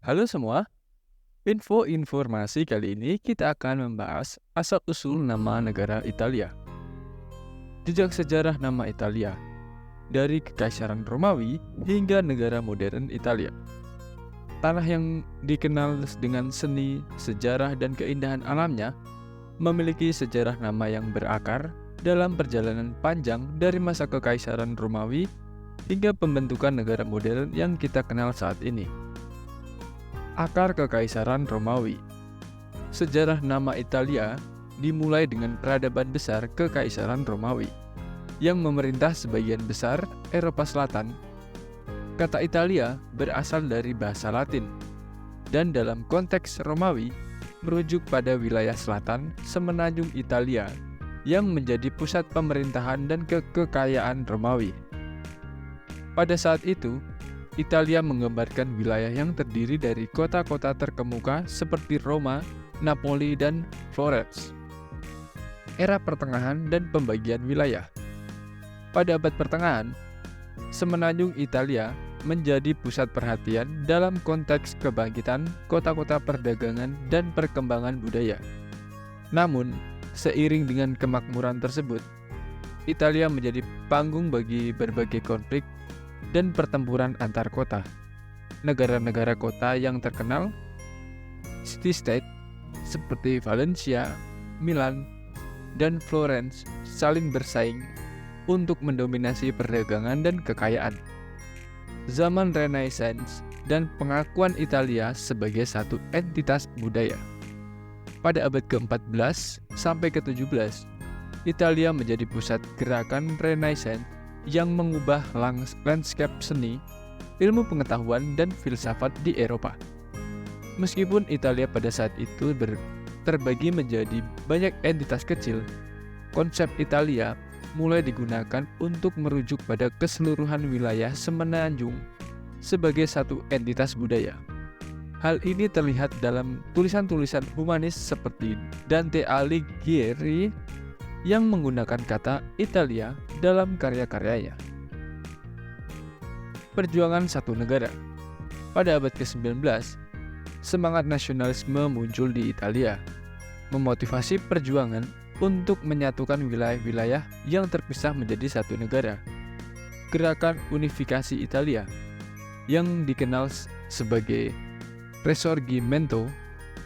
Halo semua, informasi kali ini kita akan membahas asal-usul nama negara Italia. Jejak sejarah nama Italia, dari Kekaisaran Romawi hingga negara modern Italia. Tanah yang dikenal dengan seni, sejarah, dan keindahan alamnya memiliki sejarah nama yang berakar dalam perjalanan panjang dari masa Kekaisaran Romawi hingga pembentukan negara modern yang kita kenal saat ini. Akar Kekaisaran Romawi. Sejarah nama Italia dimulai dengan peradaban besar Kekaisaran Romawi yang memerintah sebagian besar Eropa Selatan. Kata Italia berasal dari bahasa Latin dan dalam konteks Romawi merujuk pada wilayah selatan semenanjung Italia yang menjadi pusat pemerintahan dan kekayaan Romawi. Pada saat itu, Italia menggambarkan wilayah yang terdiri dari kota-kota terkemuka seperti Roma, Napoli, dan Florence. Era pertengahan dan pembagian wilayah. Pada abad pertengahan, semenanjung Italia menjadi pusat perhatian dalam konteks kebangkitan kota-kota perdagangan dan perkembangan budaya. Namun, seiring dengan kemakmuran tersebut, Italia menjadi panggung bagi berbagai konflik dan pertempuran antar kota. Negara-negara kota yang terkenal, city-state seperti Valencia, Milan, dan Florence saling bersaing untuk mendominasi perdagangan dan kekayaan. Zaman Renaissance dan pengakuan Italia sebagai satu entitas budaya. Pada abad ke-14 sampai ke-17, Italia menjadi pusat gerakan Renaissance yang mengubah lanskap seni, ilmu pengetahuan, dan filsafat di Eropa. Meskipun Italia pada saat itu terbagi menjadi banyak entitas kecil, konsep Italia mulai digunakan untuk merujuk pada keseluruhan wilayah semenanjung sebagai satu entitas budaya. Hal ini terlihat dalam tulisan-tulisan humanis seperti Dante Alighieri yang menggunakan kata Italia dalam karya-karyanya. Perjuangan satu negara. Pada abad ke-19, semangat nasionalisme muncul di Italia, memotivasi perjuangan untuk menyatukan wilayah-wilayah yang terpisah menjadi satu negara. Gerakan unifikasi Italia, yang dikenal sebagai Risorgimento,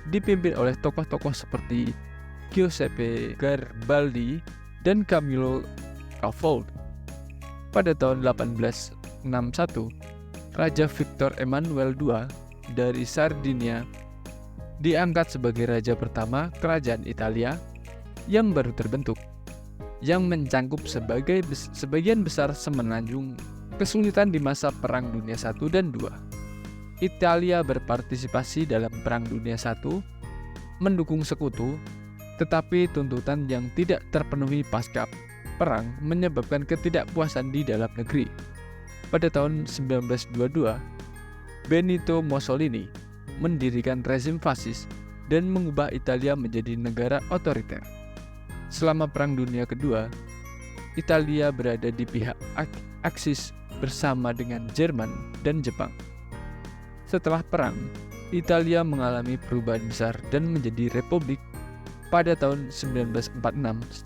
dipimpin oleh tokoh-tokoh seperti Giuseppe Garibaldi dan Camillo Scafold. Pada tahun 1861, Raja Victor Emmanuel II dari Sardinia diangkat sebagai raja pertama kerajaan Italia yang baru terbentuk, yang mencangkup sebagian besar semenanjung kesulitan di masa Perang Dunia I dan II. Italia berpartisipasi dalam Perang Dunia I, mendukung sekutu, tetapi tuntutan yang tidak terpenuhi pasca perang menyebabkan ketidakpuasan di dalam negeri. Pada tahun 1922, Benito Mussolini mendirikan rezim fasis dan mengubah Italia menjadi negara otoriter. Selama Perang Dunia Kedua, Italia berada di pihak Aksis bersama dengan Jerman dan Jepang. Setelah perang, Italia mengalami perubahan besar dan menjadi republik pada tahun 1946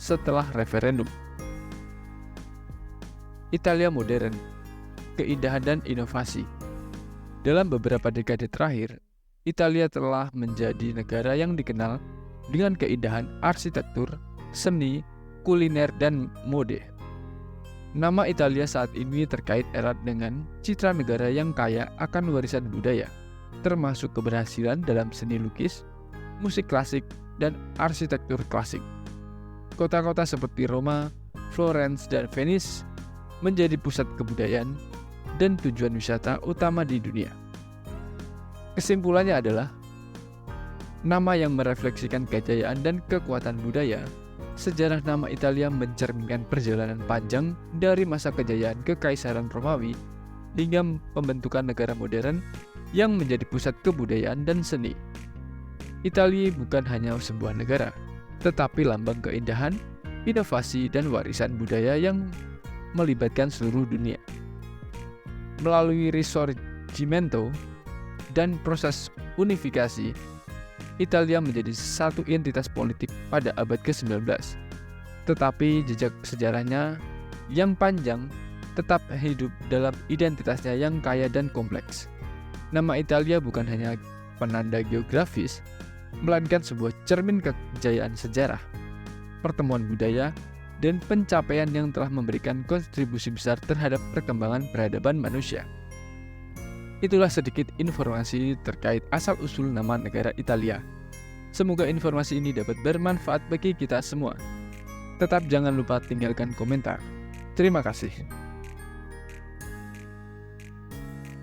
setelah referendum. Italia modern, keindahan dan inovasi. Dalam beberapa dekade terakhir, Italia telah menjadi negara yang dikenal dengan keindahan arsitektur, seni, kuliner, dan mode. Nama Italia saat ini terkait erat dengan citra negara yang kaya akan warisan budaya, termasuk keberhasilan dalam seni lukis, musik klasik, dan arsitektur klasik. Kota-kota seperti Roma, Florence, dan Venice menjadi pusat kebudayaan dan tujuan wisata utama di dunia. Kesimpulannya adalah, nama yang merefleksikan kejayaan dan kekuatan budaya. Sejarah nama Italia mencerminkan perjalanan panjang dari masa kejayaan Kekaisaran Romawi hingga pembentukan negara modern yang menjadi pusat kebudayaan dan seni. Italia bukan hanya sebuah negara, tetapi lambang keindahan, inovasi, dan warisan budaya yang melibatkan seluruh dunia. Melalui Risorgimento, dan proses unifikasi, Italia menjadi satu entitas politik pada abad ke-19. Tetapi jejak sejarahnya yang panjang tetap hidup dalam identitasnya yang kaya dan kompleks. Nama Italia bukan hanya penanda geografis, melainkan sebuah cermin kejayaan sejarah, pertemuan budaya, dan pencapaian yang telah memberikan kontribusi besar terhadap perkembangan peradaban manusia. Itulah sedikit informasi terkait asal-usul nama negara Italia. Semoga informasi ini dapat bermanfaat bagi kita semua. Tetap jangan lupa tinggalkan komentar. Terima kasih.